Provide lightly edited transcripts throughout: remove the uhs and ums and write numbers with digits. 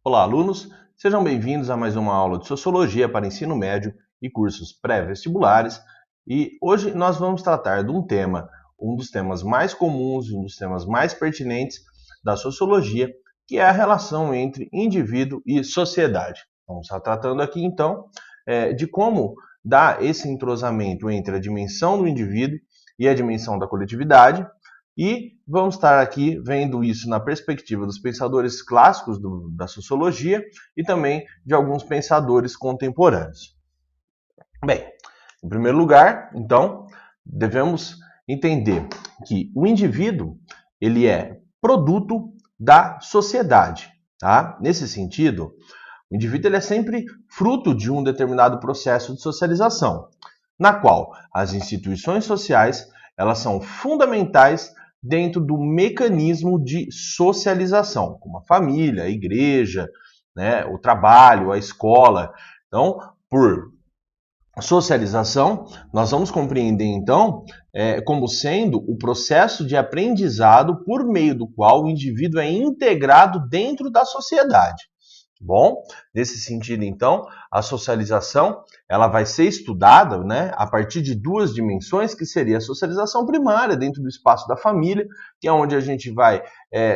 Olá, alunos! Sejam bem-vindos a mais uma aula de Sociologia para ensino médio e cursos pré-vestibulares. E hoje nós vamos tratar de um dos temas mais comuns e um dos temas mais pertinentes da Sociologia, que é a relação entre indivíduo e sociedade. Vamos estar tratando aqui, então, de como dar esse entrosamento entre a dimensão do indivíduo e a dimensão da coletividade. E vamos estar aqui vendo isso na perspectiva dos pensadores clássicos da sociologia e também de alguns pensadores contemporâneos. Bem, em primeiro lugar, então, devemos entender que o indivíduo ele é produto da sociedade. Tá? Nesse sentido, o indivíduo ele é sempre fruto de um determinado processo de socialização, na qual as instituições sociais elas são fundamentais dentro do mecanismo de socialização, como a família, a igreja, né, o trabalho, a escola. Então, por socialização, nós vamos compreender, então, como sendo o processo de aprendizado por meio do qual o indivíduo é integrado dentro da sociedade. Bom, nesse sentido, então, a socialização ela vai ser estudada, né, a partir de duas dimensões, que seria a socialização primária, dentro do espaço da família, que é onde a gente vai,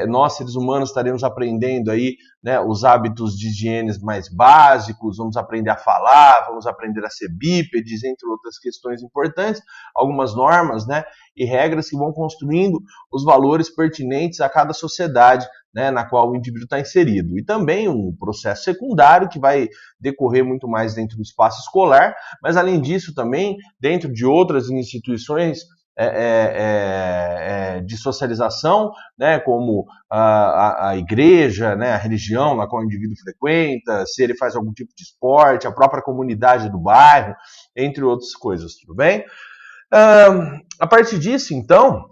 nós seres humanos estaremos aprendendo aí, né, os hábitos de higiene mais básicos, vamos aprender a falar, vamos aprender a ser bípedes, entre outras questões importantes, algumas normas, né, e regras que vão construindo os valores pertinentes a cada sociedade, né, na qual o indivíduo está inserido. E também um processo secundário que vai decorrer muito mais dentro do espaço escolar, mas além disso também dentro de outras instituições de socialização, né, como a igreja, né, a religião na qual o indivíduo frequenta, se ele faz algum tipo de esporte, a própria comunidade do bairro, entre outras coisas, tudo bem? A partir disso, então,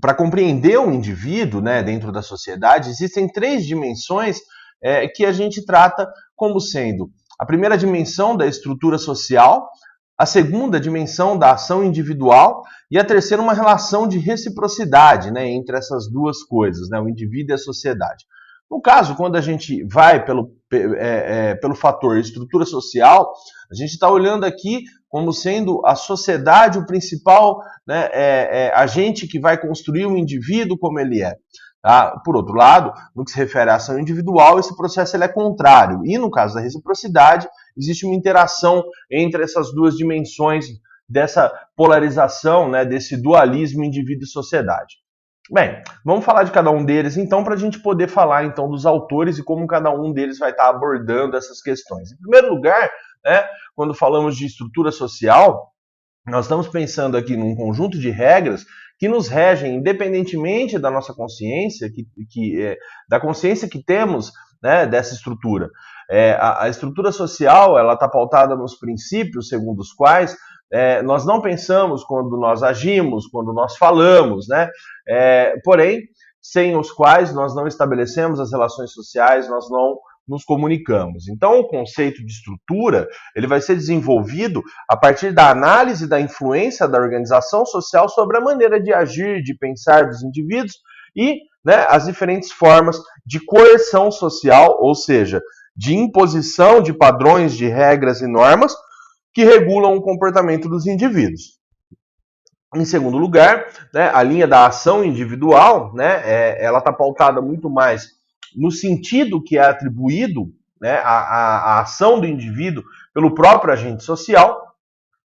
para compreender o indivíduo, né, dentro da sociedade, existem três dimensões que a gente trata como sendo a primeira dimensão da estrutura social, a segunda dimensão da ação individual e a terceira uma relação de reciprocidade, né, entre essas duas coisas, né, o indivíduo e a sociedade. No caso, quando a gente vai pelo fator estrutura social, a gente está olhando aqui como sendo a sociedade o principal, né, agente que vai construir o indivíduo como ele é. Tá? Por outro lado, no que se refere à ação individual, esse processo ele é contrário. E no caso da reciprocidade, existe uma interação entre essas duas dimensões dessa polarização, né, desse dualismo indivíduo e sociedade. Bem, vamos falar de cada um deles então para a gente poder falar então dos autores e como cada um deles vai estar abordando essas questões. Em primeiro lugar, né, quando falamos de estrutura social, nós estamos pensando aqui num conjunto de regras que nos regem independentemente da nossa consciência, da consciência que temos, né, dessa estrutura. A estrutura social ela está pautada nos princípios segundo os quais nós não pensamos quando nós agimos, quando nós falamos, né? Porém, sem os quais nós não estabelecemos as relações sociais, nós não nos comunicamos. Então, o conceito de estrutura ele vai ser desenvolvido a partir da análise da influência da organização social sobre a maneira de agir, de pensar dos indivíduos e, né, as diferentes formas de coerção social, ou seja, de imposição de padrões, de regras e normas que regulam o comportamento dos indivíduos. Em segundo lugar, né, a linha da ação individual, né, ela está pautada muito mais no sentido que é atribuído, né, a ação do indivíduo pelo próprio agente social,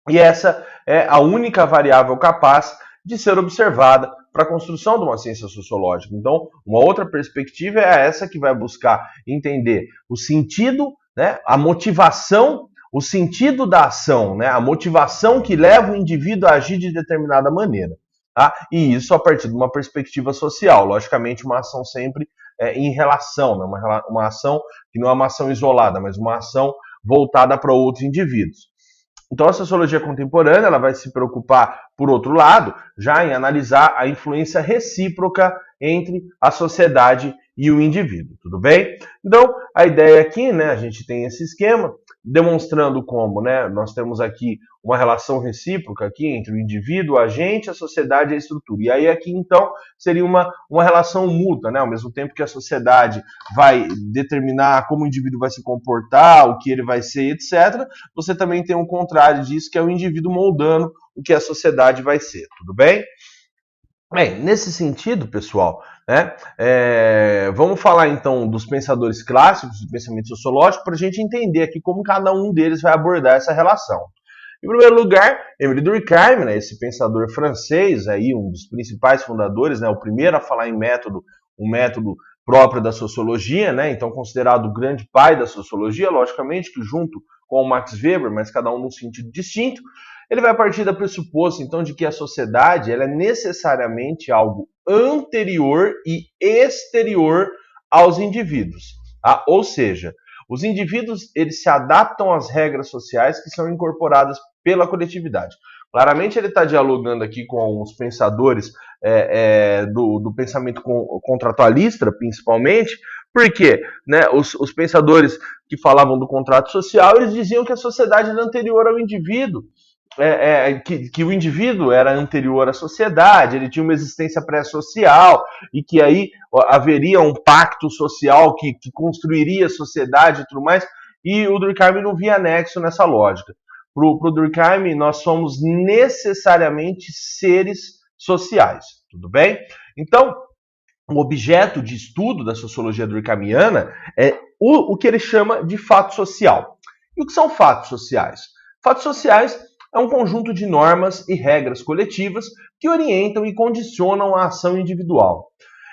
e essa é a única variável capaz de ser observada para a construção de uma ciência sociológica. Então, uma outra perspectiva é essa que vai buscar entender o sentido, né, a motivação, o sentido da ação, né, a motivação que leva o indivíduo a agir de determinada maneira. Tá? E isso a partir de uma perspectiva social. Logicamente, uma ação sempre em relação, né, uma ação que não é uma ação isolada, mas uma ação voltada para outros indivíduos. Então, a sociologia contemporânea ela vai se preocupar, por outro lado, já em analisar a influência recíproca entre a sociedade e o indivíduo, tudo bem? Então, a ideia aqui, né, a gente tem esse esquema, demonstrando como, né, nós temos aqui uma relação recíproca aqui entre o indivíduo, o agente, a sociedade e a estrutura. E aí aqui, então, seria uma relação mútua, né, ao mesmo tempo que a sociedade vai determinar como o indivíduo vai se comportar, o que ele vai ser, etc., você também tem um contrário disso, que é o indivíduo moldando o que a sociedade vai ser, tudo bem? Bem, nesse sentido, pessoal, né, vamos falar então dos pensadores clássicos do pensamento sociológico para a gente entender aqui como cada um deles vai abordar essa relação. Em primeiro lugar, Émile Durkheim, né, esse pensador francês, aí, um dos principais fundadores, né, o primeiro a falar em método, um método próprio da sociologia, né, então considerado o grande pai da sociologia, logicamente que junto com o Max Weber, mas cada um num sentido distinto. Ele vai partir da pressuposto, então, de que a sociedade ela é necessariamente algo anterior e exterior aos indivíduos. Tá? Ou seja, os indivíduos eles se adaptam às regras sociais que são incorporadas pela coletividade. Claramente ele está dialogando aqui com os pensadores do pensamento contratualista, principalmente, porque né, os pensadores que falavam do contrato social, eles diziam que a sociedade era anterior ao indivíduo, que o indivíduo era anterior à sociedade, ele tinha uma existência pré-social e que aí haveria um pacto social que construiria a sociedade e tudo mais, e o Durkheim não via anexo nessa lógica. Para o Durkheim, nós somos necessariamente seres sociais, tudo bem? Então, o objeto de estudo da sociologia durkheimiana é o que ele chama de fato social. E o que são fatos sociais? Fatos sociais é um conjunto de normas e regras coletivas que orientam e condicionam a ação individual.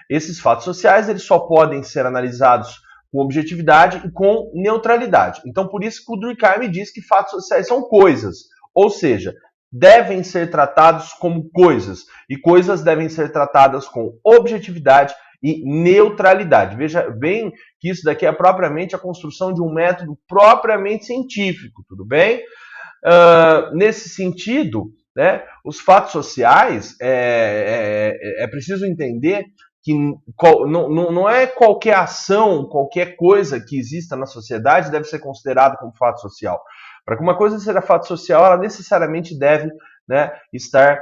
Esses fatos sociais eles só podem ser analisados com objetividade e com neutralidade. Então, por isso que o Durkheim diz que fatos sociais são coisas, ou seja, devem ser tratados como coisas, e coisas devem ser tratadas com objetividade e neutralidade. Veja bem que isso daqui é propriamente a construção de um método propriamente científico, tudo bem? Nesse sentido, né, os fatos sociais, é preciso entender que não é qualquer ação, qualquer coisa que exista na sociedade deve ser considerado como fato social. Para que uma coisa seja fato social, ela necessariamente deve, né, estar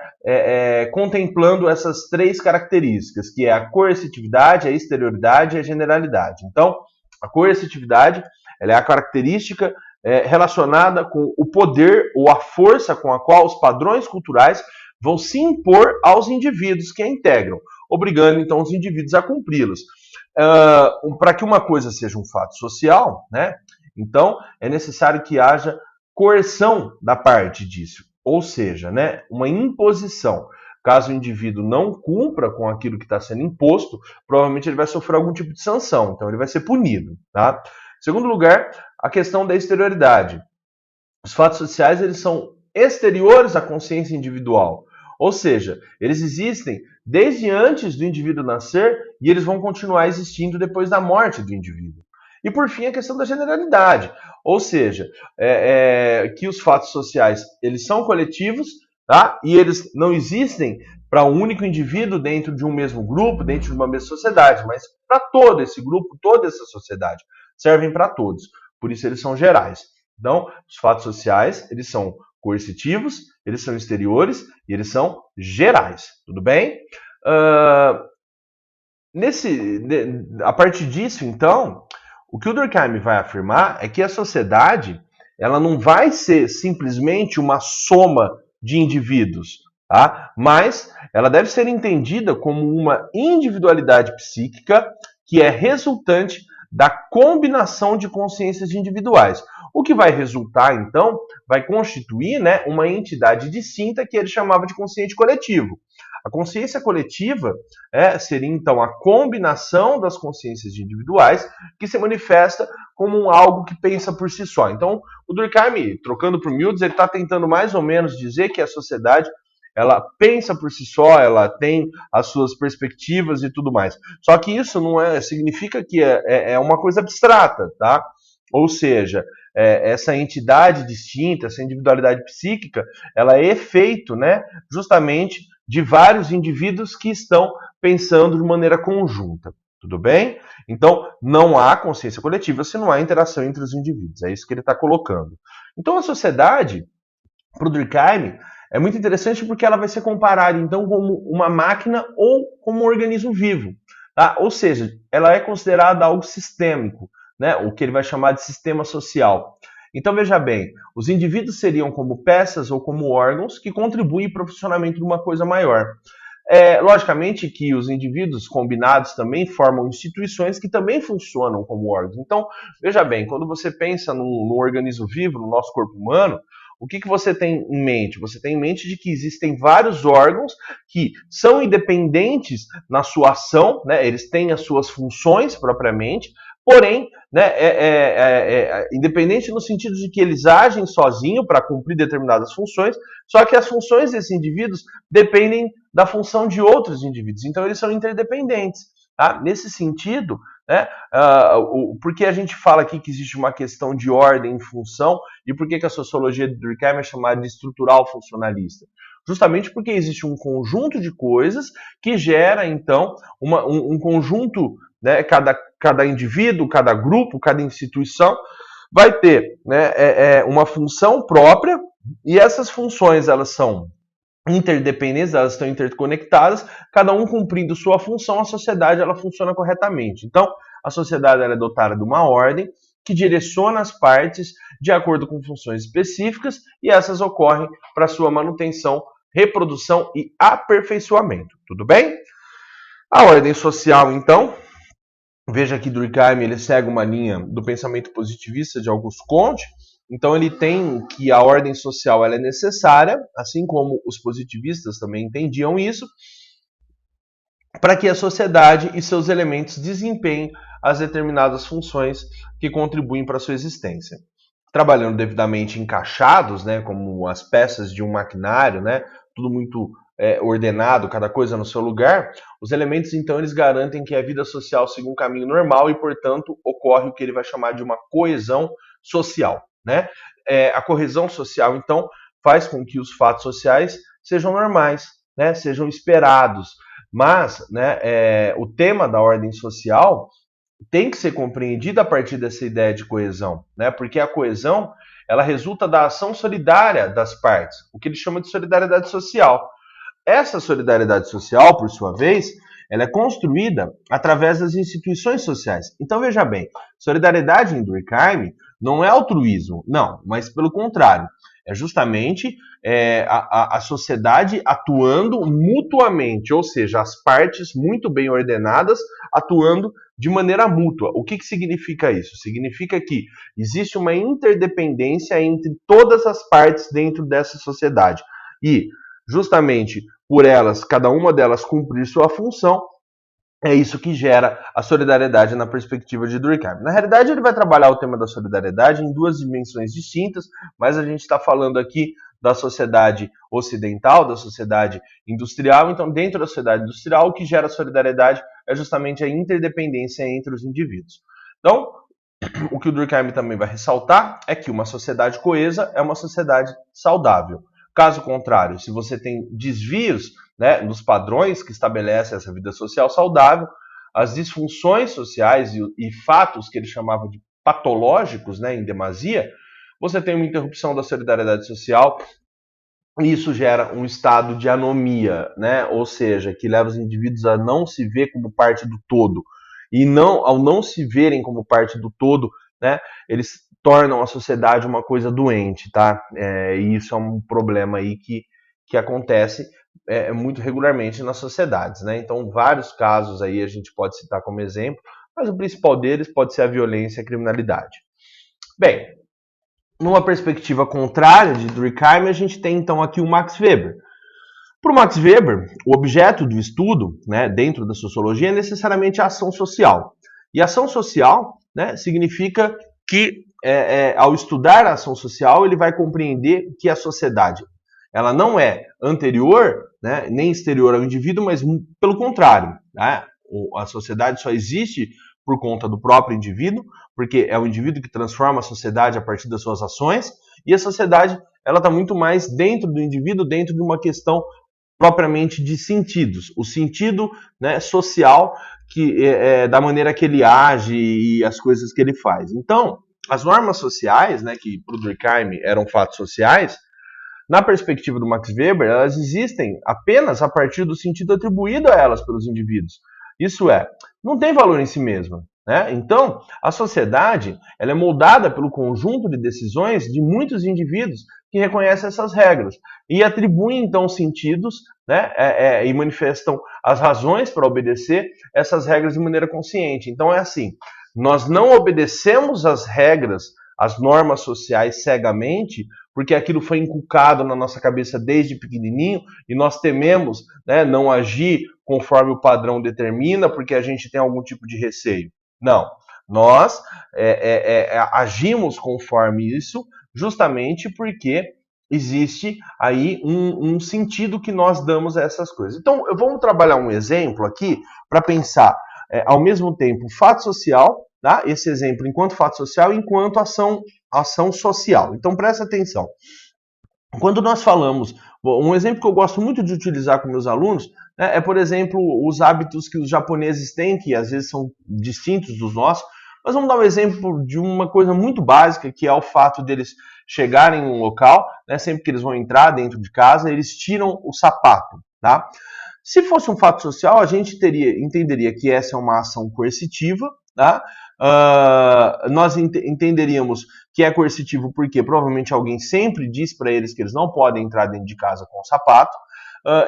contemplando essas três características, que é a coercitividade, a exterioridade e a generalidade. Então, a coercitividade ela é a característica relacionada com o poder ou a força com a qual os padrões culturais vão se impor aos indivíduos que a integram, obrigando então os indivíduos a cumpri-los. Para que uma coisa seja um fato social, né, então é necessário que haja coerção da parte disso, ou seja, né, uma imposição. Caso o indivíduo não cumpra com aquilo que está sendo imposto, provavelmente ele vai sofrer algum tipo de sanção, então ele vai ser punido. Tá? Em segundo lugar, a questão da exterioridade. Os fatos sociais eles são exteriores à consciência individual, ou seja, eles existem desde antes do indivíduo nascer e eles vão continuar existindo depois da morte do indivíduo. E por fim, a questão da generalidade, ou seja, que os fatos sociais eles são coletivos, tá? E eles não existem para um único indivíduo dentro de um mesmo grupo, dentro de uma mesma sociedade, mas para todo esse grupo, toda essa sociedade, servem para todos. Por isso eles são gerais. Então, os fatos sociais, eles são coercitivos, eles são exteriores e eles são gerais. Tudo bem? A partir disso, então, o que o Durkheim vai afirmar é que a sociedade ela não vai ser simplesmente uma soma de indivíduos, tá? Mas ela deve ser entendida como uma individualidade psíquica que é resultante da combinação de consciências individuais. O que vai resultar, então, vai constituir, né, uma entidade distinta que ele chamava de consciente coletivo. A consciência coletiva seria, então, a combinação das consciências individuais que se manifesta como algo que pensa por si só. Então, o Durkheim, trocando por miúdos, ele está tentando mais ou menos dizer que a sociedade ela pensa por si só, ela tem as suas perspectivas e tudo mais. Só que isso não significa que é uma coisa abstrata, tá? Ou seja, essa entidade distinta, essa individualidade psíquica, ela é efeito, né, justamente de vários indivíduos que estão pensando de maneira conjunta. Tudo bem? Então, não há consciência coletiva se não há interação entre os indivíduos. É isso que ele está colocando. Então, a sociedade, para o Durkheim, é muito interessante porque ela vai ser comparada, então, como uma máquina ou como um organismo vivo. Tá? Ou seja, ela é considerada algo sistêmico, né? O que ele vai chamar de sistema social. Então, veja bem, os indivíduos seriam como peças ou como órgãos que contribuem para o funcionamento de uma coisa maior. Logicamente que os indivíduos combinados também formam instituições que também funcionam como órgãos. Então, veja bem, quando você pensa num organismo vivo, no nosso corpo humano, o que você tem em mente? Você tem em mente de que existem vários órgãos que são independentes na sua ação, né? Eles têm as suas funções propriamente, porém, né, independente no sentido de que eles agem sozinhos para cumprir determinadas funções, só que as funções desses indivíduos dependem da função de outros indivíduos, então eles são interdependentes. Tá? Nesse sentido, né, por que a gente fala aqui que existe uma questão de ordem e função, e por que a sociologia de Durkheim é chamada de estrutural funcionalista? Justamente porque existe um conjunto de coisas que gera, então, um conjunto, né, cada indivíduo, cada grupo, cada instituição vai ter, né, uma função própria, e essas funções elas são interdependentes, elas estão interconectadas, cada um cumprindo sua função, a sociedade ela funciona corretamente. Então, a sociedade ela é dotada de uma ordem que direciona as partes de acordo com funções específicas e essas ocorrem para sua manutenção, reprodução e aperfeiçoamento. Tudo bem? A ordem social, então, veja que Durkheim ele segue uma linha do pensamento positivista de Auguste Comte. Então ele tem que a ordem social ela é necessária, assim como os positivistas também entendiam isso, para que a sociedade e seus elementos desempenhem as determinadas funções que contribuem para a sua existência. Trabalhando devidamente encaixados, né, como as peças de um maquinário, né, tudo muito ordenado, cada coisa no seu lugar, os elementos então eles garantem que a vida social siga um caminho normal e, portanto, ocorre o que ele vai chamar de uma coesão social. Né? A coesão social, então, faz com que os fatos sociais sejam normais, né? Sejam esperados. Mas, né, o tema da ordem social tem que ser compreendido a partir dessa ideia de coesão, né? Porque a coesão ela resulta da ação solidária das partes, o que ele chama de solidariedade social. Essa solidariedade social, por sua vez, ela é construída através das instituições sociais. Então, veja bem, solidariedade em Durkheim não é altruísmo, não, mas pelo contrário, é justamente a sociedade atuando mutuamente, ou seja, as partes muito bem ordenadas atuando de maneira mútua. O que significa isso? Significa que existe uma interdependência entre todas as partes dentro dessa sociedade. E justamente por elas, cada uma delas cumprir sua função, é isso que gera a solidariedade na perspectiva de Durkheim. Na realidade, ele vai trabalhar o tema da solidariedade em duas dimensões distintas, mas a gente está falando aqui da sociedade ocidental, da sociedade industrial. Então, dentro da sociedade industrial, o que gera solidariedade é justamente a interdependência entre os indivíduos. Então, o que o Durkheim também vai ressaltar é que uma sociedade coesa é uma sociedade saudável. Caso contrário, se você tem desvios, né, nos padrões que estabelecem essa vida social saudável, as disfunções sociais e fatos que ele chamava de patológicos, né, em demasia, você tem uma interrupção da solidariedade social e isso gera um estado de anomia, né, ou seja, que leva os indivíduos a não se ver como parte do todo. E ao não se verem como parte do todo, né, eles tornam a sociedade uma coisa doente, tá? E isso é um problema aí que acontece muito regularmente nas sociedades, né? Então, vários casos aí a gente pode citar como exemplo, mas o principal deles pode ser a violência e a criminalidade. Bem, numa perspectiva contrária de Durkheim, a gente tem então aqui o Max Weber. Para o Max Weber, o objeto do estudo, né, dentro da sociologia, é necessariamente a ação social. E ação social, né, significa que, ao estudar a ação social, ele vai compreender que a sociedade ela não é anterior, né, nem exterior ao indivíduo, mas pelo contrário. Né, a sociedade só existe por conta do próprio indivíduo, porque é o indivíduo que transforma a sociedade a partir das suas ações, e a sociedade ela está muito mais dentro do indivíduo, dentro de uma questão propriamente de sentidos. O sentido, né, social da maneira que ele age e as coisas que ele faz. Então, as normas sociais, né, que para o Durkheim eram fatos sociais, na perspectiva do Max Weber, elas existem apenas a partir do sentido atribuído a elas pelos indivíduos. Isso é, não tem valor em si mesma. Né? Então, a sociedade ela é moldada pelo conjunto de decisões de muitos indivíduos que reconhecem essas regras e atribuem, então, sentidos, né, e manifestam as razões para obedecer essas regras de maneira consciente. Então, é assim, nós não obedecemos as regras, as normas sociais cegamente, porque aquilo foi inculcado na nossa cabeça desde pequenininho e nós tememos, né, não agir conforme o padrão determina, porque a gente tem algum tipo de receio. Não, nós agimos conforme isso, justamente porque existe aí um sentido que nós damos a essas coisas. Então, vamos trabalhar um exemplo aqui para pensar, ao mesmo tempo, fato social, tá? Esse exemplo enquanto fato social e enquanto ação social. Então, presta atenção. Quando nós falamos, um exemplo que eu gosto muito de utilizar com meus alunos, né, por exemplo, os hábitos que os japoneses têm, que às vezes são distintos dos nossos, mas vamos dar um exemplo de uma coisa muito básica, que é o fato deles chegarem em um local, né, sempre que eles vão entrar dentro de casa, eles tiram o sapato, tá? Se fosse um fato social, a gente entenderia que essa é uma ação coercitiva, tá? Nós entenderíamos que é coercitivo porque provavelmente alguém sempre diz para eles que eles não podem entrar dentro de casa com o sapato.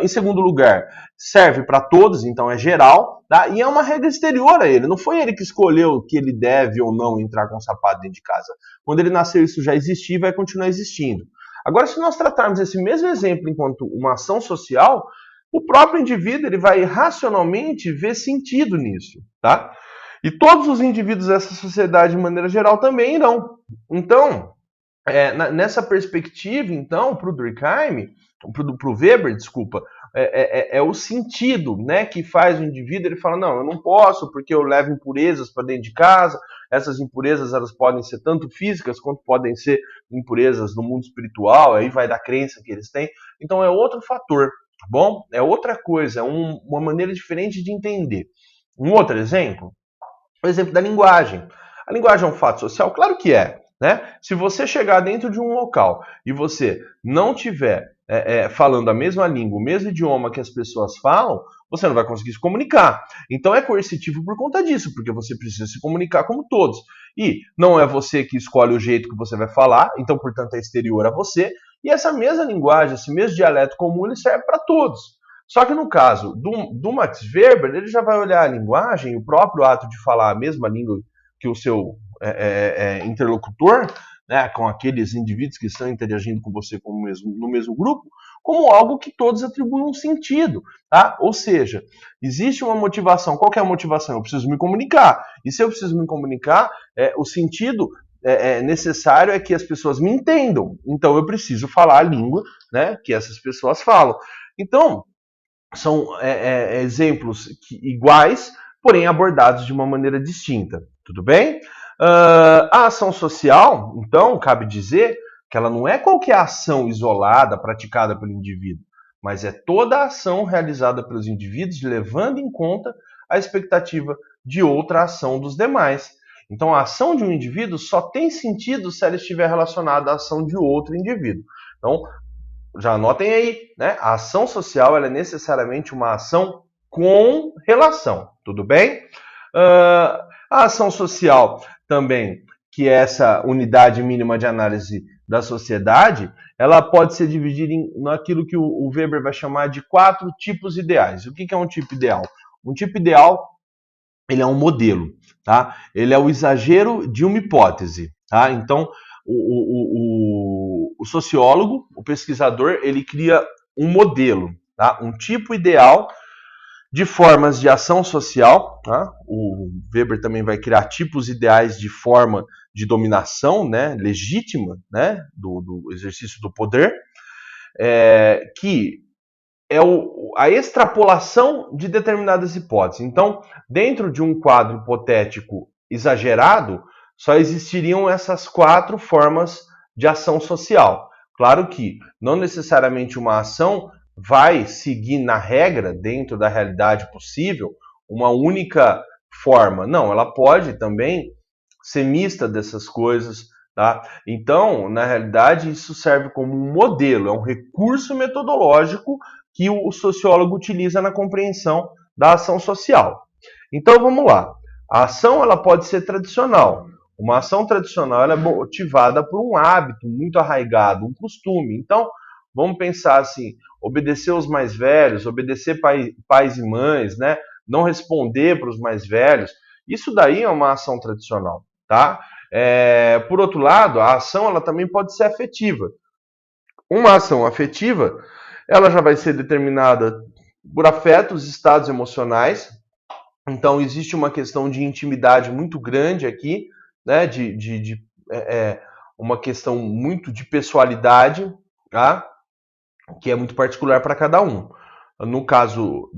Em segundo lugar, serve para todos, então é geral, tá? E é uma regra exterior a ele. Não foi ele que escolheu que ele deve ou não entrar com o sapato dentro de casa. Quando ele nasceu, isso já existia e vai continuar existindo. Agora, se nós tratarmos esse mesmo exemplo enquanto uma ação social, o próprio indivíduo ele vai racionalmente ver sentido nisso, tá? E todos os indivíduos dessa sociedade, de maneira geral, também irão. Então, nessa perspectiva, então, para o Durkheim, para o Weber, desculpa, é o sentido, né, que faz o indivíduo, ele fala, não, eu não posso porque eu levo impurezas para dentro de casa, essas impurezas elas podem ser tanto físicas quanto podem ser impurezas no mundo espiritual, aí vai da crença que eles têm, então é outro fator, tá bom? É outra coisa, é uma maneira diferente de entender. Um outro exemplo, o exemplo da linguagem. A linguagem é um fato social? Claro que é. Né? Se você chegar dentro de um local e você não tiver falando a mesma língua, o mesmo idioma que as pessoas falam, você não vai conseguir se comunicar. Então é coercitivo por conta disso, porque você precisa se comunicar como todos. E não é você que escolhe o jeito que você vai falar, então, portanto, é exterior a você. E essa mesma linguagem, esse mesmo dialeto comum, ele serve para todos. Só que no caso do Max Weber, ele já vai olhar a linguagem, o próprio ato de falar a mesma língua que o seu interlocutor, né, com aqueles indivíduos que estão interagindo com você no mesmo grupo, como algo que todos atribuem um sentido. Tá? Ou seja, existe uma motivação. Qual que é a motivação? Eu preciso me comunicar. E se eu preciso me comunicar, o sentido necessário é que as pessoas me entendam. Então eu preciso falar a língua, né, que essas pessoas falam. Então, são exemplos iguais, porém abordados de uma maneira distinta. Tudo bem? A ação social, então, cabe dizer que ela não é qualquer ação isolada praticada pelo indivíduo, mas é toda a ação realizada pelos indivíduos levando em conta a expectativa de outra ação dos demais. Então, a ação de um indivíduo só tem sentido se ela estiver relacionada à ação de outro indivíduo. Então, já anotem aí, né? A ação social ela é necessariamente uma ação com relação, tudo bem? A ação social também, que é essa unidade mínima de análise da sociedade, ela pode ser dividida naquilo que o Weber vai chamar de 4 tipos ideais. O que é um tipo ideal? Um tipo ideal, ele é um modelo, tá? Ele é o exagero de uma hipótese, tá? Então, o sociólogo, o pesquisador, ele cria um modelo, tá? Um tipo ideal de formas de ação social. Tá? O Weber também vai criar tipos ideais de forma de dominação, né, legítima, né, do exercício do poder, que é a extrapolação de determinadas hipóteses. Então, dentro de um quadro hipotético exagerado, só existiriam essas 4 formas de ação social. Claro que não necessariamente uma ação vai seguir na regra, dentro da realidade possível, uma única forma. Não, ela pode também ser mista dessas coisas, tá? Então, na realidade, isso serve como um modelo, é um recurso metodológico que o sociólogo utiliza na compreensão da ação social. Então, vamos lá. A ação ela pode ser tradicional. Uma ação tradicional ela é motivada por um hábito muito arraigado, um costume. Então, vamos pensar assim, obedecer aos mais velhos, obedecer pais e mães, né? Não responder para os mais velhos. Isso daí é uma ação tradicional, tá? Por outro lado, a ação ela também pode ser afetiva. Uma ação afetiva, ela já vai ser determinada por afetos, estados emocionais. Então, existe uma questão de intimidade muito grande aqui, né? Uma questão muito de pessoalidade, tá? Que é muito particular para cada um. No caso,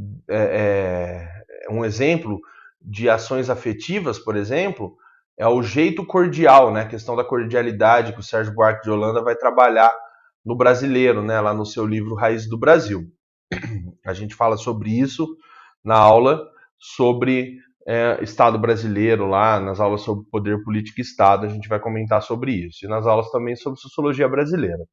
um exemplo de ações afetivas, por exemplo, é o jeito cordial, né? A questão da cordialidade que o Sérgio Buarque de Holanda vai trabalhar no Brasileiro, né? Lá no seu livro Raiz do Brasil. A gente fala sobre isso na aula sobre Estado brasileiro, lá nas aulas sobre poder político e Estado, a gente vai comentar sobre isso. E nas aulas também sobre sociologia brasileira.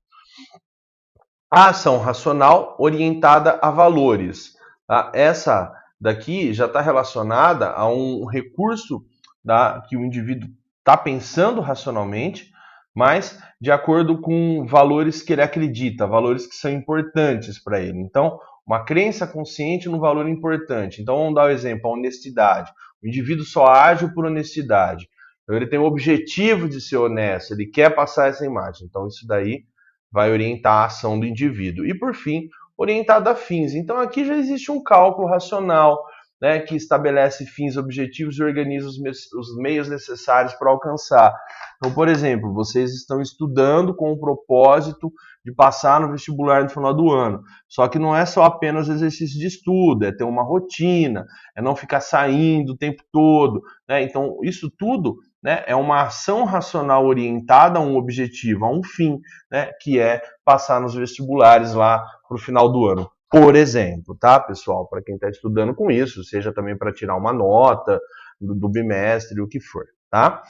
A ação racional orientada a valores. Tá? Essa daqui já está relacionada a um recurso, tá, que o indivíduo está pensando racionalmente, mas de acordo com valores que ele acredita, valores que são importantes para ele. Então, uma crença consciente no valor importante. Então, vamos dar o exemplo, a honestidade. O indivíduo só age por honestidade. Então, ele tem o objetivo de ser honesto, ele quer passar essa imagem. Então, isso daí vai orientar a ação do indivíduo. E, por fim, orientado a fins. Então, aqui já existe um cálculo racional, né, que estabelece fins, objetivos e organiza os meios necessários para alcançar. Então, por exemplo, vocês estão estudando com o propósito de passar no vestibular no final do ano. Só que não é só apenas exercício de estudo, é ter uma rotina, é não ficar saindo o tempo todo, né? Então, isso tudo, né, é uma ação racional orientada a um objetivo, a um fim, né, que é passar nos vestibulares lá para o final do ano. Por exemplo, tá, pessoal? Para quem está estudando com isso, seja também para tirar uma nota do bimestre, o que for, tá?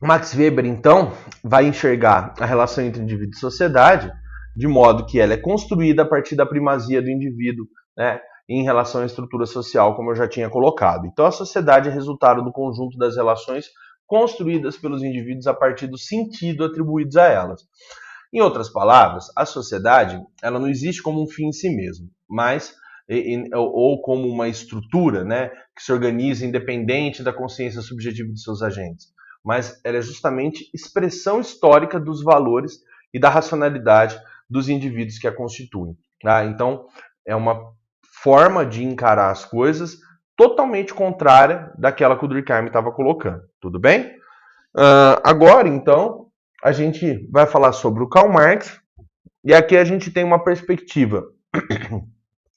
Max Weber, então, vai enxergar a relação entre indivíduo e sociedade de modo que ela é construída a partir da primazia do indivíduo, né, em relação à estrutura social, como eu já tinha colocado. Então, a sociedade é resultado do conjunto das relações construídas pelos indivíduos a partir do sentido atribuídos a elas. Em outras palavras, a sociedade ela não existe como um fim em si mesmo, mas ou como uma estrutura, né, que se organiza independente da consciência subjetiva de seus agentes, mas ela é justamente expressão histórica dos valores e da racionalidade dos indivíduos que a constituem. Tá? Então, é uma forma de encarar as coisas totalmente contrária daquela que o Durkheim estava colocando. Tudo bem? Agora, então, a gente vai falar sobre o Karl Marx, e aqui a gente tem uma perspectiva,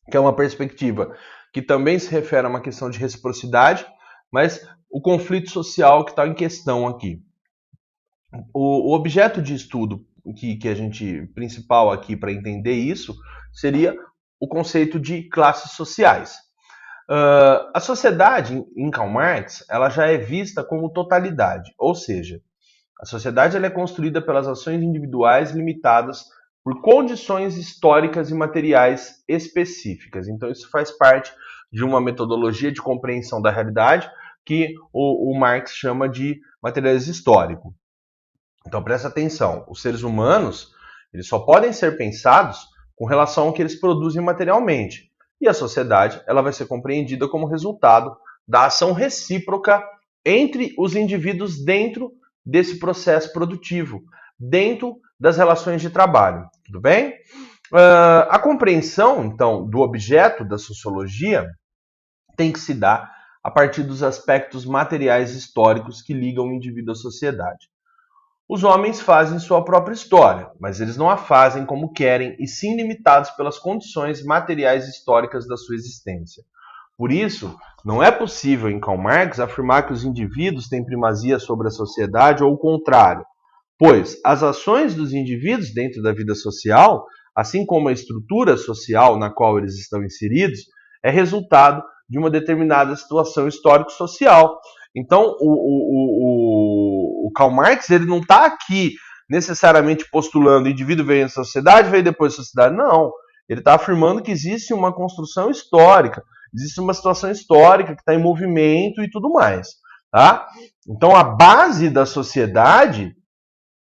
que é uma perspectiva que também se refere a uma questão de reciprocidade, mas o conflito social que está em questão aqui. O objeto de estudo que a gente principal aqui para entender isso seria o conceito de classes sociais. A sociedade, em Karl Marx, ela já é vista como totalidade, ou seja, a sociedade ela é construída pelas ações individuais limitadas por condições históricas e materiais específicas. Então, isso faz parte de uma metodologia de compreensão da realidade que o Marx chama de materialismo histórico. Então, presta atenção, os seres humanos eles só podem ser pensados com relação ao que eles produzem materialmente. E a sociedade ela vai ser compreendida como resultado da ação recíproca entre os indivíduos dentro desse processo produtivo, dentro das relações de trabalho. Tudo bem? A compreensão, então, do objeto da sociologia tem que se dar a partir dos aspectos materiais históricos que ligam o indivíduo à sociedade. Os homens fazem sua própria história, mas eles não a fazem como querem e sim limitados pelas condições materiais históricas da sua existência. Por isso, não é possível em Karl Marx afirmar que os indivíduos têm primazia sobre a sociedade ou o contrário, pois as ações dos indivíduos dentro da vida social, assim como a estrutura social na qual eles estão inseridos, é resultado de uma determinada situação histórico-social. Então, o Karl Marx ele não está aqui necessariamente postulando o indivíduo veio antes da sociedade, veio depois da sociedade. Não. Ele está afirmando que existe uma construção histórica, existe uma situação histórica que está em movimento e tudo mais. Tá? Então, a base da sociedade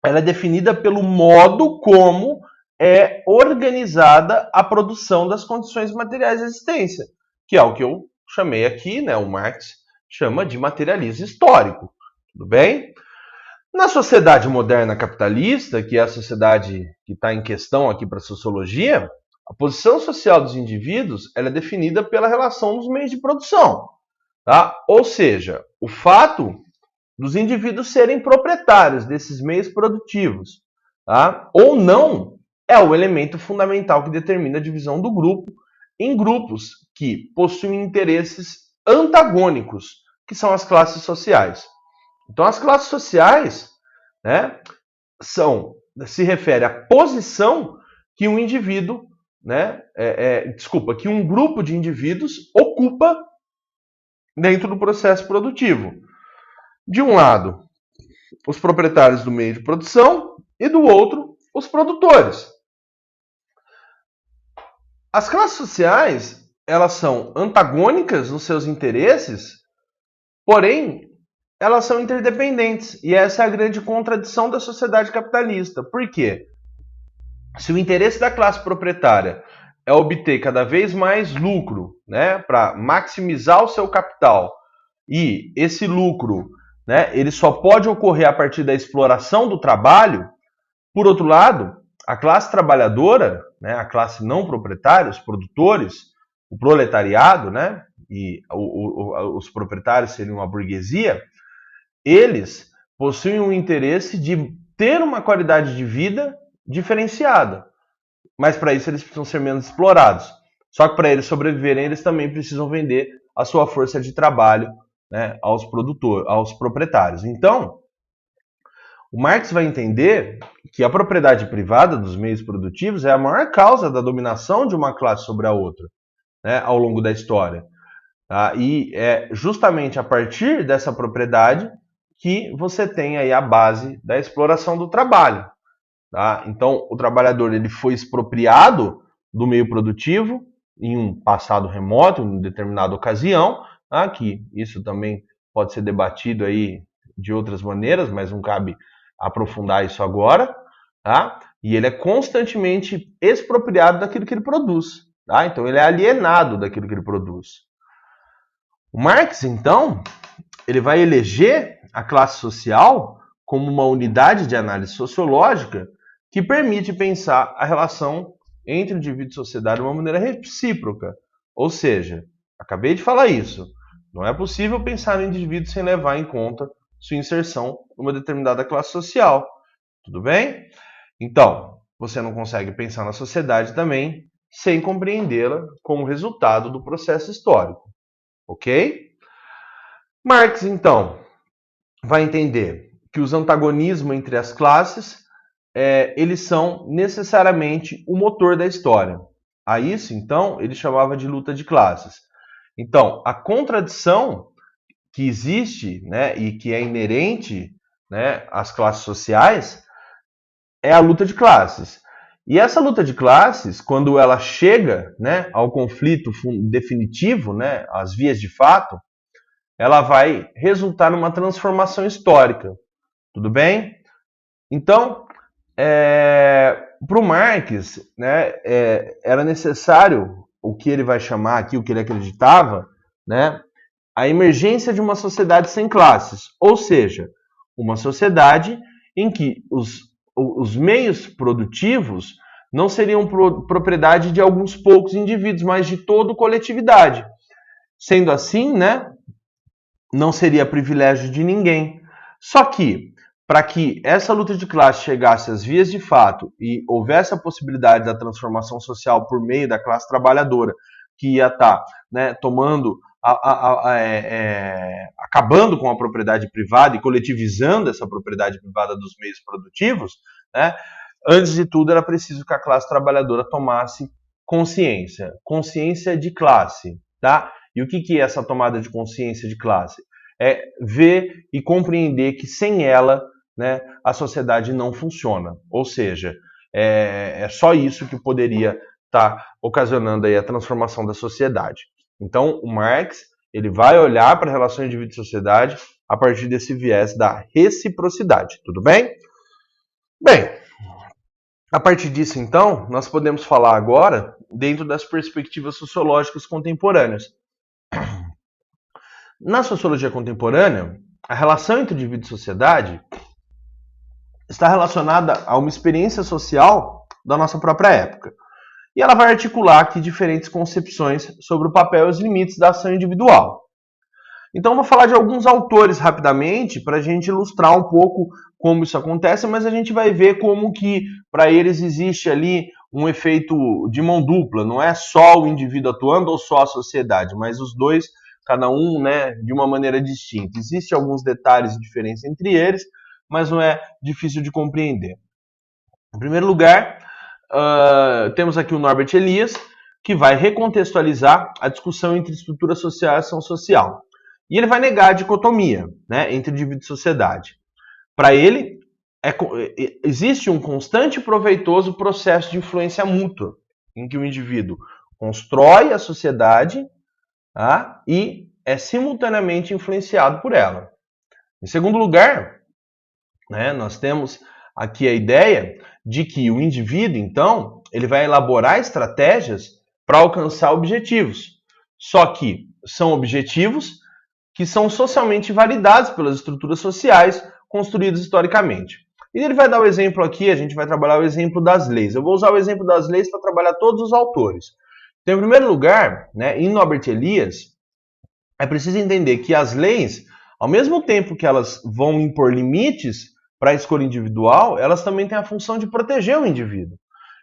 ela é definida pelo modo como é organizada a produção das condições materiais de existência, que é o que eu chamei aqui, né, o Marx chama de materialismo histórico. Tudo bem? Na sociedade moderna capitalista, que é a sociedade que está em questão aqui para a sociologia, a posição social dos indivíduos ela é definida pela relação dos meios de produção. Tá? Ou seja, o fato dos indivíduos serem proprietários desses meios produtivos, tá? Ou não, é o elemento fundamental que determina a divisão do grupo em grupos que possuem interesses antagônicos, que são as classes sociais. Então, as classes sociais, né, se refere à posição que um indivíduo, né, que um grupo de indivíduos ocupa dentro do processo produtivo. De um lado, os proprietários do meio de produção e do outro, os produtores. As classes sociais, elas são antagônicas nos seus interesses, porém, elas são interdependentes. E essa é a grande contradição da sociedade capitalista. Por quê? Se o interesse da classe proprietária é obter cada vez mais lucro, né, para maximizar o seu capital, e esse lucro, né, ele só pode ocorrer a partir da exploração do trabalho. Por outro lado, a classe trabalhadora, né, a classe não proprietária, os produtores, o proletariado, né, e os proprietários seriam a burguesia, eles possuem um interesse de ter uma qualidade de vida diferenciada. Mas para isso eles precisam ser menos explorados. Só que para eles sobreviverem, eles também precisam vender a sua força de trabalho, né, aos produtores, aos proprietários. Então, o Marx vai entender que a propriedade privada dos meios produtivos é a maior causa da dominação de uma classe sobre a outra, né, ao longo da história. Tá? E é justamente a partir dessa propriedade que você tem aí a base da exploração do trabalho. Tá? Então, o trabalhador ele foi expropriado do meio produtivo em um passado remoto, em determinada ocasião, tá? Que isso também pode ser debatido aí de outras maneiras, mas não cabe aprofundar isso agora. Tá? E ele é constantemente expropriado daquilo que ele produz. Tá? Então, ele é alienado daquilo que ele produz. O Marx, então, ele vai eleger a classe social como uma unidade de análise sociológica que permite pensar a relação entre indivíduo e sociedade de uma maneira recíproca. Ou seja, acabei de falar isso, não é possível pensar no indivíduo sem levar em conta sua inserção numa determinada classe social. Tudo bem? Então, você não consegue pensar na sociedade também sem compreendê-la como resultado do processo histórico. Ok? Marx, então, vai entender que os antagonismos entre as classes eles são necessariamente o motor da história. A isso, então, ele chamava de luta de classes. Então, a contradição que existe, né, e que é inerente, né, às classes sociais é a luta de classes. E essa luta de classes, quando ela chega, né, ao conflito definitivo, né, às vias de fato, ela vai resultar numa transformação histórica. Tudo bem? Então, para o Marx, né, era necessário o que ele vai chamar aqui, o que ele acreditava, né, a emergência de uma sociedade sem classes, ou seja, uma sociedade em que os meios produtivos não seriam propriedade de alguns poucos indivíduos, mas de toda a coletividade. Sendo assim, né, não seria privilégio de ninguém. Só que, para que essa luta de classe chegasse às vias de fato e houvesse a possibilidade da transformação social por meio da classe trabalhadora, que ia estar, né, acabando com a propriedade privada e coletivizando essa propriedade privada dos meios produtivos, né, antes de tudo era preciso que a classe trabalhadora tomasse consciência de classe, tá? E o que é essa tomada de consciência de classe? É ver e compreender que sem ela, né, a sociedade não funciona. Ou seja, é só isso que poderia estar ocasionando aí a transformação da sociedade. Então, o Marx ele vai olhar para a relação indivíduo e sociedade a partir desse viés da reciprocidade. Tudo bem? Bem, a partir disso, então, nós podemos falar agora dentro das perspectivas sociológicas contemporâneas. Na sociologia contemporânea, a relação entre indivíduo e sociedade está relacionada a uma experiência social da nossa própria época. E ela vai articular aqui diferentes concepções sobre o papel e os limites da ação individual. Então, eu vou falar de alguns autores rapidamente para a gente ilustrar um pouco como isso acontece, mas a gente vai ver como que para eles existe ali um efeito de mão dupla, não é só o indivíduo atuando ou só a sociedade, mas os dois, cada um, né, de uma maneira distinta. Existem alguns detalhes de diferença entre eles, mas não é difícil de compreender. Em primeiro lugar, temos aqui o Norbert Elias, que vai recontextualizar a discussão entre estrutura social e ação social. E ele vai negar a dicotomia, né, entre indivíduo e sociedade. Para ele, existe um constante e proveitoso processo de influência mútua, em que o indivíduo constrói a sociedade, tá, e é simultaneamente influenciado por ela. Em segundo lugar, né, nós temos aqui a ideia de que o indivíduo, então, ele vai elaborar estratégias para alcançar objetivos. Só que são objetivos que são socialmente validados pelas estruturas sociais construídas historicamente. E ele vai dar o exemplo aqui, a gente vai trabalhar o exemplo das leis. Eu vou usar o exemplo das leis para trabalhar todos os autores. Então, em primeiro lugar, né, em Norbert Elias, é preciso entender que as leis, ao mesmo tempo que elas vão impor limites para a escolha individual, elas também têm a função de proteger o indivíduo.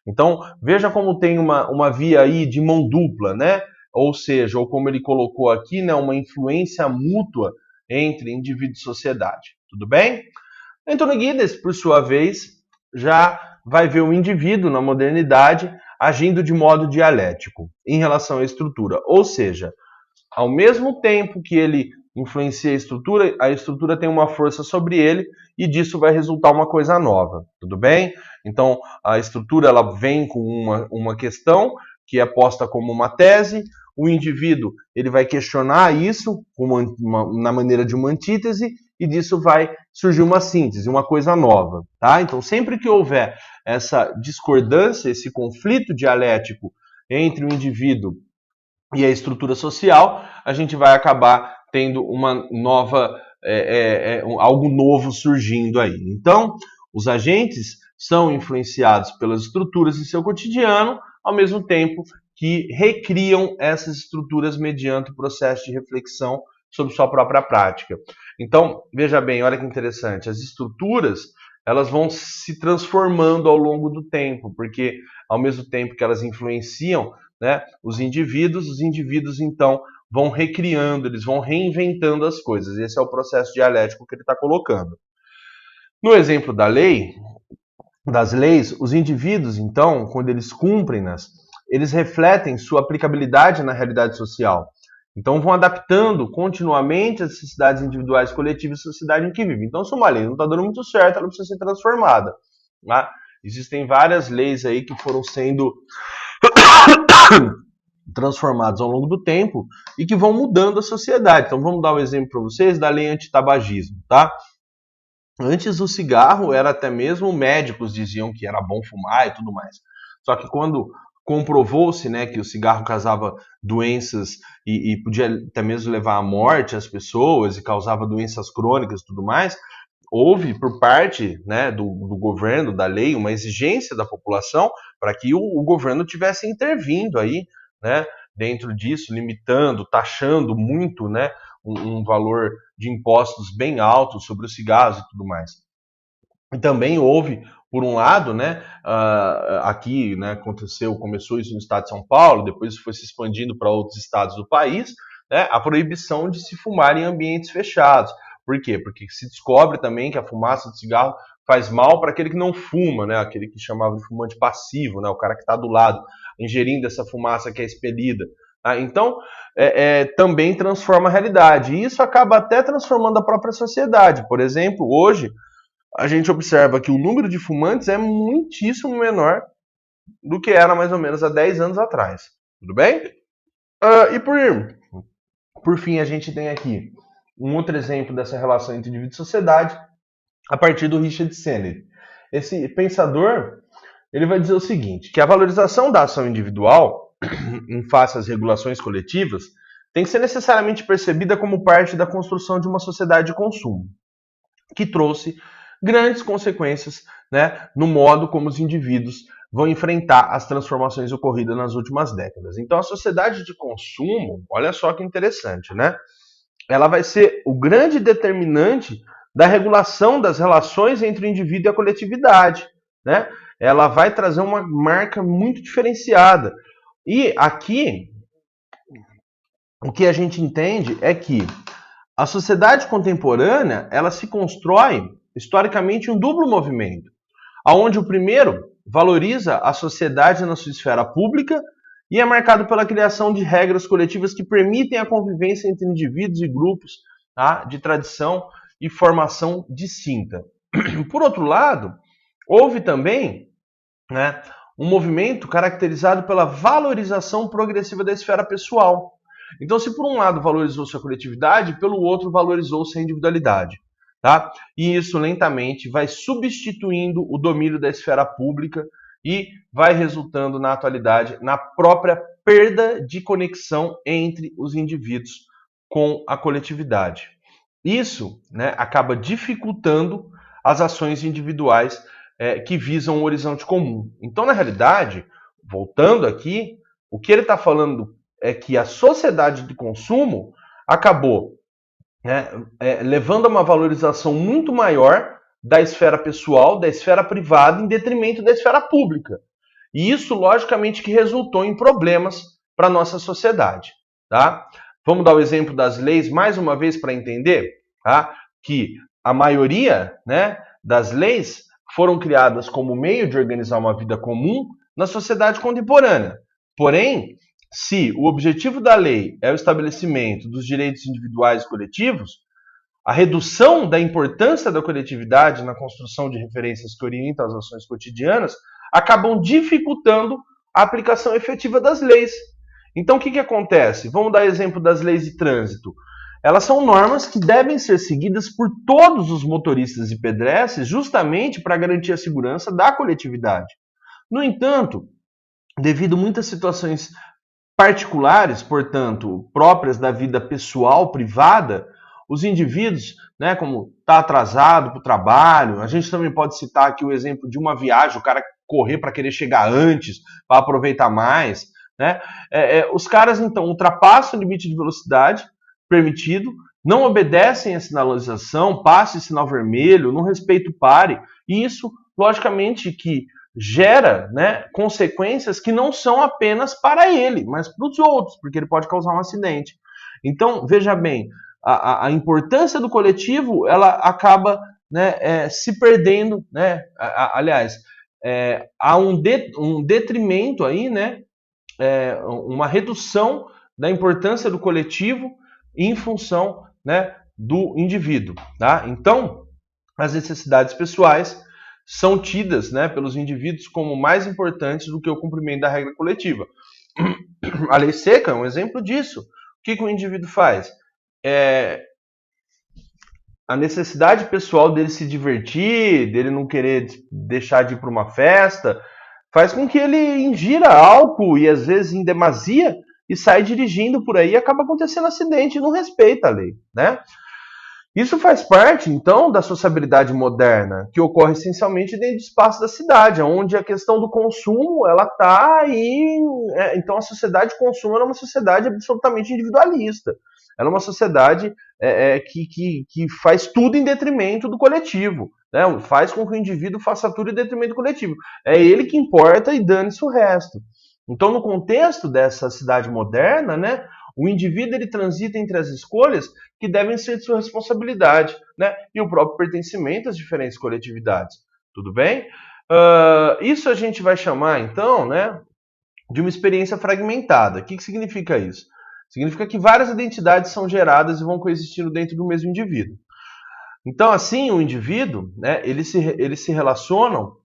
Então, veja como tem uma via aí de mão dupla, né? Ou seja, ou como ele colocou aqui, né, uma influência mútua entre indivíduo e sociedade. Tudo bem? Antônio Guedes, por sua vez, já vai ver o indivíduo na modernidade agindo de modo dialético em relação à estrutura. Ou seja, ao mesmo tempo que ele influencia a estrutura tem uma força sobre ele e disso vai resultar uma coisa nova, tudo bem? Então, a estrutura ela vem com uma questão que é posta como uma tese, o indivíduo ele vai questionar isso na maneira de uma antítese e disso vai surgir uma síntese, uma coisa nova, tá? Então, sempre que houver essa discordância, esse conflito dialético entre o indivíduo e a estrutura social, a gente vai acabar tendo uma nova, algo novo surgindo aí. Então, os agentes são influenciados pelas estruturas em seu cotidiano, ao mesmo tempo que recriam essas estruturas mediante o processo de reflexão sobre sua própria prática. Então, veja bem, olha que interessante, as estruturas elas vão se transformando ao longo do tempo, porque ao mesmo tempo que elas influenciam, né, os indivíduos então vão recriando, eles vão reinventando as coisas. Esse é o processo dialético que ele está colocando. No exemplo das leis, os indivíduos, então, quando eles cumprem-nas, eles refletem sua aplicabilidade na realidade social. Então, vão adaptando continuamente as necessidades individuais, coletivas e sociedade em que vivem. Então, se uma lei não está dando muito certo, ela precisa ser transformada. Tá? Existem várias leis aí que foram sendo transformados ao longo do tempo e que vão mudando a sociedade. Então vamos dar um exemplo para vocês da lei antitabagismo, tá? Antes o cigarro era até mesmo médicos diziam que era bom fumar e tudo mais. Só que quando comprovou-se, né, que o cigarro causava doenças e podia até mesmo levar à morte as pessoas e causava doenças crônicas e tudo mais, houve por parte, né, do governo, da lei, uma exigência da população para que o governo tivesse intervindo aí, né, dentro disso, limitando, taxando muito, né, um valor de impostos bem alto sobre os cigarros e tudo mais. E também houve, por um lado, né, aqui, né, começou isso no estado de São Paulo, depois isso foi se expandindo para outros estados do país, né, a proibição de se fumar em ambientes fechados. Por quê? Porque se descobre também que a fumaça do cigarro faz mal para aquele que não fuma, né? Aquele que chamava de fumante passivo, né? O cara que está do lado, ingerindo essa fumaça que é expelida. Então, também transforma a realidade. E isso acaba até transformando a própria sociedade. Por exemplo, hoje, a gente observa que o número de fumantes é muitíssimo menor do que era mais ou menos há 10 anos atrás. Tudo bem? E por fim, a gente tem aqui um outro exemplo dessa relação entre indivíduo e sociedade, a partir do Richard Sennett. Esse pensador, ele vai dizer o seguinte, que a valorização da ação individual, em face às regulações coletivas, tem que ser necessariamente percebida como parte da construção de uma sociedade de consumo, que trouxe grandes consequências, né, no modo como os indivíduos vão enfrentar as transformações ocorridas nas últimas décadas. Então, a sociedade de consumo, olha só que interessante, né? Ela vai ser o grande determinante da regulação das relações entre o indivíduo e a coletividade, né? Ela vai trazer uma marca muito diferenciada. E aqui, o que a gente entende é que a sociedade contemporânea, ela se constrói historicamente um duplo movimento, onde o primeiro valoriza a sociedade na sua esfera pública e é marcado pela criação de regras coletivas que permitem a convivência entre indivíduos e grupos, tá, de tradição e formação distinta. Por outro lado, houve também, né, um movimento caracterizado pela valorização progressiva da esfera pessoal. Então, se por um lado valorizou-se a coletividade, pelo outro valorizou-se a individualidade. Tá? E isso lentamente vai substituindo o domínio da esfera pública e vai resultando na atualidade na própria perda de conexão entre os indivíduos com a coletividade. Isso, né, acaba dificultando as ações individuais que visam um horizonte comum. Então, na realidade, voltando aqui, o que ele está falando é que a sociedade de consumo acabou, né, levando a uma valorização muito maior da esfera pessoal, da esfera privada, em detrimento da esfera pública. E isso, logicamente, que resultou em problemas para a nossa sociedade. Tá? Vamos dar o exemplo das leis, mais uma vez, para entender, tá, que a maioria, né, das leis foram criadas como meio de organizar uma vida comum na sociedade contemporânea. Porém, se o objetivo da lei é o estabelecimento dos direitos individuais e coletivos, a redução da importância da coletividade na construção de referências que orientam as ações cotidianas acabam dificultando a aplicação efetiva das leis. Então, o que acontece? Vamos dar exemplo das leis de trânsito. Elas são normas que devem ser seguidas por todos os motoristas e pedestres justamente para garantir a segurança da coletividade. No entanto, devido a muitas situações particulares, portanto, próprias da vida pessoal, privada, os indivíduos, né, como está atrasado para o trabalho, a gente também pode citar aqui o exemplo de uma viagem, o cara correr para querer chegar antes, para aproveitar mais, né? Os caras, então, ultrapassam o limite de velocidade permitido, não obedecem a sinalização, passam sinal vermelho, não respeitam o pare, e isso, logicamente, que gera, né, consequências que não são apenas para ele, mas para os outros, porque ele pode causar um acidente. Então, veja bem, a importância do coletivo, ela acaba, né, se perdendo, né, aliás, há um detrimento aí, né, uma redução da importância do coletivo em função, né, do indivíduo. Tá? Então, as necessidades pessoais são tidas, né, pelos indivíduos como mais importantes do que o cumprimento da regra coletiva. A lei seca é um exemplo disso. O que o indivíduo faz? A necessidade pessoal dele se divertir, dele não querer deixar de ir para uma festa, faz com que ele ingira álcool e às vezes em demasia e sai dirigindo por aí e acaba acontecendo acidente e não respeita a lei, né? Isso faz parte, então, da sociabilidade moderna, que ocorre essencialmente dentro do espaço da cidade, onde a questão do consumo, ela está aí. Então, a sociedade de consumo é uma sociedade absolutamente individualista. Ela é uma sociedade que faz tudo em detrimento do coletivo, né? Faz com que o indivíduo faça tudo em detrimento do coletivo. É ele que importa e dane-se o resto. Então, no contexto dessa cidade moderna, né, o indivíduo ele transita entre as escolhas que devem ser de sua responsabilidade, né, e o próprio pertencimento às diferentes coletividades. Tudo bem? Isso a gente vai chamar, então, né, de uma experiência fragmentada. O que significa isso? Significa que várias identidades são geradas e vão coexistindo dentro do mesmo indivíduo. Então, assim, o indivíduo, né, eles se relacionam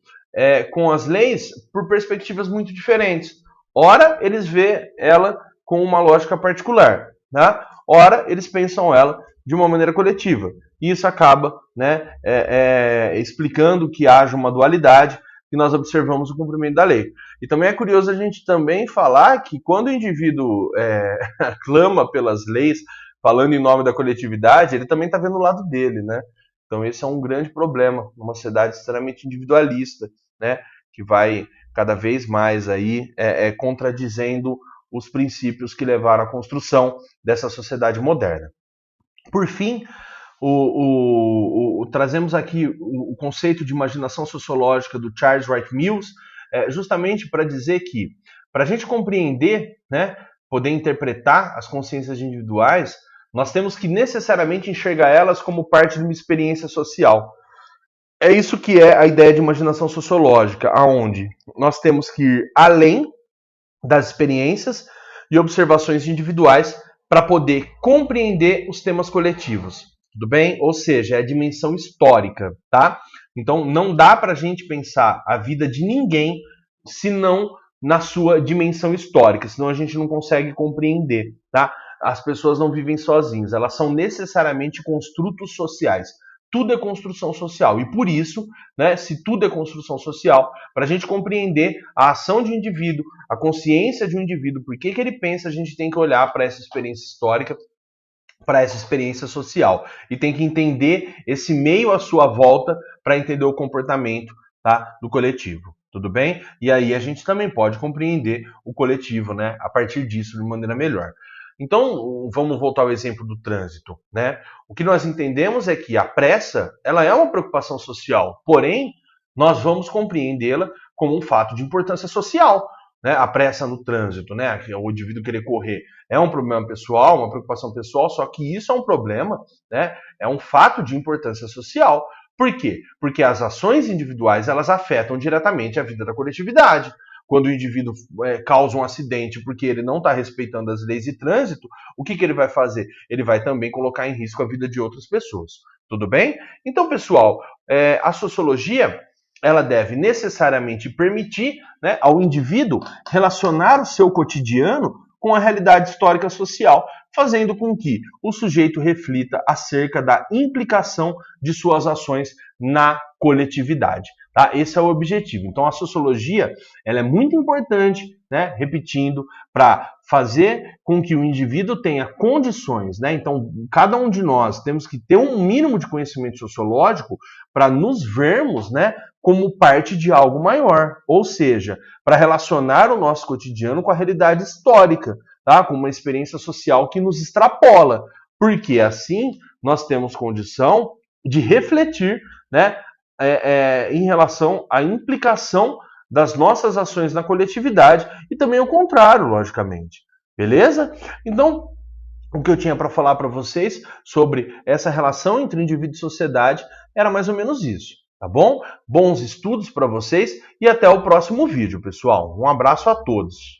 com as leis por perspectivas muito diferentes. Ora, eles veem ela com uma lógica particular, né? Ora, eles pensam ela de uma maneira coletiva. E isso acaba, né, explicando que haja uma dualidade que nós observamos o cumprimento da lei. E também é curioso a gente também falar que quando o indivíduo clama pelas leis, falando em nome da coletividade, ele também está vendo o lado dele, né? Então esse é um grande problema numa sociedade extremamente individualista, né? Que vai cada vez mais aí contradizendo os princípios que levaram à construção dessa sociedade moderna. Por fim, trazemos aqui o conceito de imaginação sociológica do Charles Wright Mills, justamente para dizer que, para a gente compreender, né, poder interpretar as consciências individuais, nós temos que necessariamente enxergar elas como parte de uma experiência social. É isso que é a ideia de imaginação sociológica, aonde nós temos que ir além das experiências e observações individuais para poder compreender os temas coletivos. Tudo bem? Ou seja, é a dimensão histórica, tá? Então, não dá para a gente pensar a vida de ninguém se não na sua dimensão histórica, senão a gente não consegue compreender, tá? As pessoas não vivem sozinhas, elas são necessariamente construtos sociais. Tudo é construção social e por isso, né, se tudo é construção social, para a gente compreender a ação de um indivíduo, a consciência de um indivíduo, por que ele pensa, a gente tem que olhar para essa experiência histórica, para essa experiência social e tem que entender esse meio à sua volta para entender o comportamento, tá, do coletivo. Tudo bem? E aí a gente também pode compreender o coletivo, né, a partir disso de maneira melhor. Então, vamos voltar ao exemplo do trânsito, né? O que nós entendemos é que a pressa, ela é uma preocupação social, porém, nós vamos compreendê-la como um fato de importância social, né? A pressa no trânsito, né? O indivíduo querer correr é um problema pessoal, uma preocupação pessoal, só que isso é um problema, né? É um fato de importância social. Por quê? Porque as ações individuais, elas afetam diretamente a vida da coletividade. Quando o indivíduo causa um acidente porque ele não está respeitando as leis de trânsito, o que ele vai fazer? Ele vai também colocar em risco a vida de outras pessoas. Tudo bem? Então, pessoal, a sociologia, ela deve necessariamente permitir, né, ao indivíduo relacionar o seu cotidiano com a realidade histórica social, fazendo com que o sujeito reflita acerca da implicação de suas ações na coletividade. Tá? Esse é o objetivo. Então, a sociologia, ela é muito importante, né? Repetindo, para fazer com que o indivíduo tenha condições, né? Então, cada um de nós temos que ter um mínimo de conhecimento sociológico para nos vermos, né, como parte de algo maior, ou seja, para relacionar o nosso cotidiano com a realidade histórica, tá? Com uma experiência social que nos extrapola, porque assim nós temos condição de refletir, né, em relação à implicação das nossas ações na coletividade e também o contrário, logicamente. Beleza? Então, o que eu tinha para falar para vocês sobre essa relação entre indivíduo e sociedade era mais ou menos isso, tá bom? Bons estudos para vocês e até o próximo vídeo, pessoal. Um abraço a todos.